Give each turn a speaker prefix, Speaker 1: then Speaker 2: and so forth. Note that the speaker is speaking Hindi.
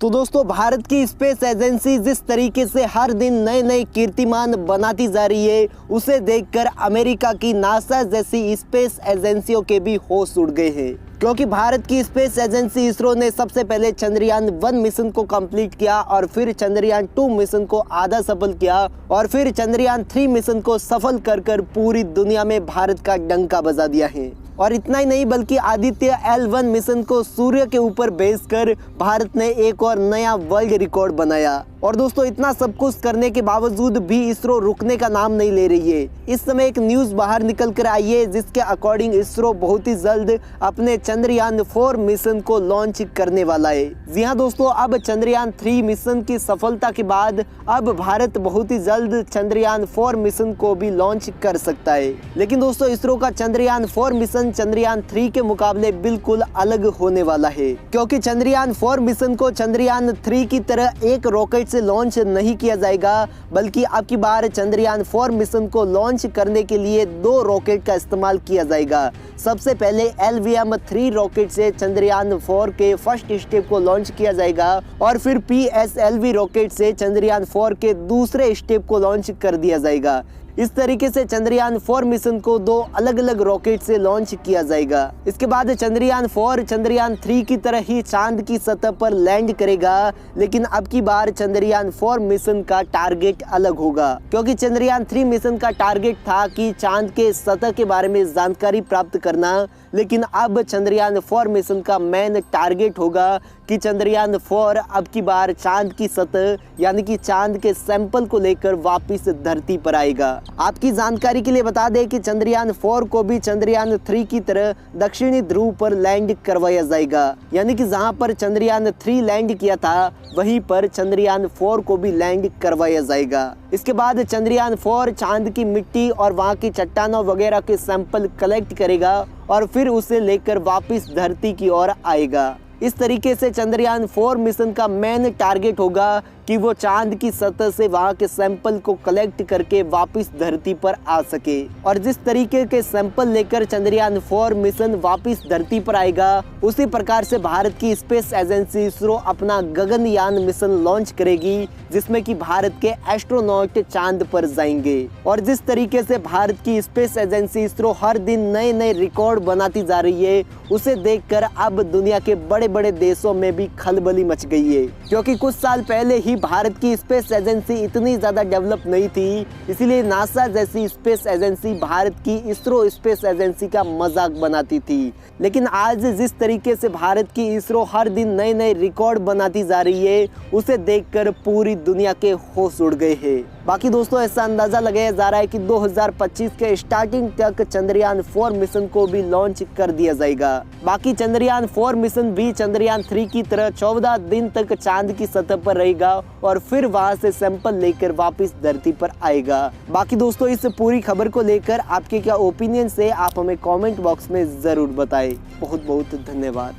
Speaker 1: तो दोस्तों, भारत की स्पेस एजेंसी जिस तरीके से हर दिन नए नए कीर्तिमान बनाती जा रही है, उसे देखकर अमेरिका की नासा जैसी स्पेस एजेंसियों के भी होश उड़ गए हैं। क्योंकि भारत की स्पेस एजेंसी इसरो ने सबसे पहले चंद्रयान 1 मिशन को कंप्लीट किया और फिर चंद्रयान 2 मिशन को आधा सफल किया और फिर चंद्रयान 3 मिशन को सफल कर पूरी दुनिया में भारत का डंका बजा दिया है। और इतना ही नहीं, बल्कि आदित्य L1 मिशन को सूर्य के ऊपर भेजकर भारत ने एक और नया वर्ल्ड रिकॉर्ड बनाया। और दोस्तों, इतना सब कुछ करने के बावजूद भी इसरो रुकने का नाम नहीं ले रही है। इस समय एक न्यूज़ बाहर निकल कर आई है जिसके अकॉर्डिंग इसरो बहुत ही जल्द अपने चंद्रयान 4 मिशन को लॉन्च करने वाला है। जी हाँ दोस्तों, अब चंद्रयान 3 मिशन की सफलता के बाद अब भारत बहुत ही जल्द चंद्रयान 4 मिशन को भी लॉन्च कर सकता है। लेकिन दोस्तों, इसरो का चंद्रयान 4 मिशन चंद्रयान 3 के मुकाबले बिल्कुल अलग होने वाला है, क्योंकि चंद्रयान 4 मिशन को चंद्रयान 3 की तरह एक रॉकेट से लॉन्च नहीं किया जाएगा, बल्कि अब की बार चंद्रयान 4 मिशन को लॉन्च करने के लिए 2 रॉकेट का इस्तेमाल किया जाएगा। सबसे पहले LVM-3 रॉकेट से चंद्रयान 4 के फर्स्ट स्टेप को लॉन्च किया जाएगा और फिर PSLV रॉकेट से चंद्रयान 4 के दूसरे स्टेप को लॉन्च कर दिया जाएगा। इस तरीके से चंद्रयान 4 मिशन को 2 अलग अलग रॉकेट से लॉन्च किया जाएगा। इसके बाद चंद्रयान 4 चंद्रयान 3 की तरह ही चांद की सतह पर लैंड करेगा, लेकिन अब की बार चंद्रयान 4 मिशन का टारगेट अलग होगा, क्योंकि चंद्रयान 3 मिशन का टारगेट था कि चांद के सतह के बारे में जानकारी प्राप्त करना, लेकिन अब चंद्रयान 4 मिशन का मेन टारगेट होगा कि चंद्रयान 4 अब की बार चांद की सतह यानी कि चांद के सैंपल को लेकर वापस धरती पर आएगा। आपकी जानकारी के लिए बता दें कि चंद्रयान 4 को भी चंद्रयान 3 की तरह दक्षिणी ध्रुव पर लैंड करवाया जाएगा, यानी कि जहां पर चंद्रयान 3 लैंड किया था वहीं पर चंद्रयान 4 को भी लैंड करवाया जाएगा। इसके बाद चंद्रयान 4 चांद की मिट्टी और वहां की चट्टानों वगैरह के सैंपल कलेक्ट करेगा और फिर उसे लेकर वापस धरती की ओर आएगा। इस तरीके से चंद्रयान 4 मिशन का मेन टारगेट होगा कि वो चांद की सतह से वहां के सैंपल को कलेक्ट करके वापस धरती पर आ सके। और जिस तरीके के सैंपल लेकर चंद्रयान 4 मिशन वापस धरती पर आएगा, उसी प्रकार से भारत की स्पेस एजेंसी इसरो अपना गगनयान मिशन लॉन्च करेगी, जिसमें कि भारत के एस्ट्रोनॉट चांद पर जाएंगे। और जिस तरीके से भारत की स्पेस एजेंसी इसरो हर दिन नए नए रिकॉर्ड बनाती जा रही है, उसे देखकर अब दुनिया के बड़े बड़े देशों में भी खलबली मच गई है, क्योंकि कुछ साल पहले ही भारत की स्पेस एजेंसी इतनी ज्यादा डेवलप नहीं थी, इसीलिए नासा जैसी स्पेस एजेंसी भारत की इसरो स्पेस एजेंसी का मजाक बनाती थी। लेकिन आज जिस तरीके से भारत की इसरो हर दिन नए नए रिकॉर्ड बनाती जा रही है, उसे देखकर पूरी दुनिया के होश उड़ गए हैं। बाकी दोस्तों, ऐसा अंदाजा लगाया जा रहा है कि 2025 के स्टार्टिंग तक चंद्रयान 4 मिशन को भी लॉन्च कर दिया जाएगा। बाकी चंद्रयान 4 मिशन भी चंद्रयान 3 की तरह 14 दिन तक चांद की सतह पर रहेगा और फिर वहां से सैंपल लेकर वापस धरती पर आएगा। बाकी दोस्तों, इस पूरी खबर को लेकर आपके क्या ओपिनियन है, आप हमें कमेंट बॉक्स में जरूर बताएं। बहुत बहुत धन्यवाद।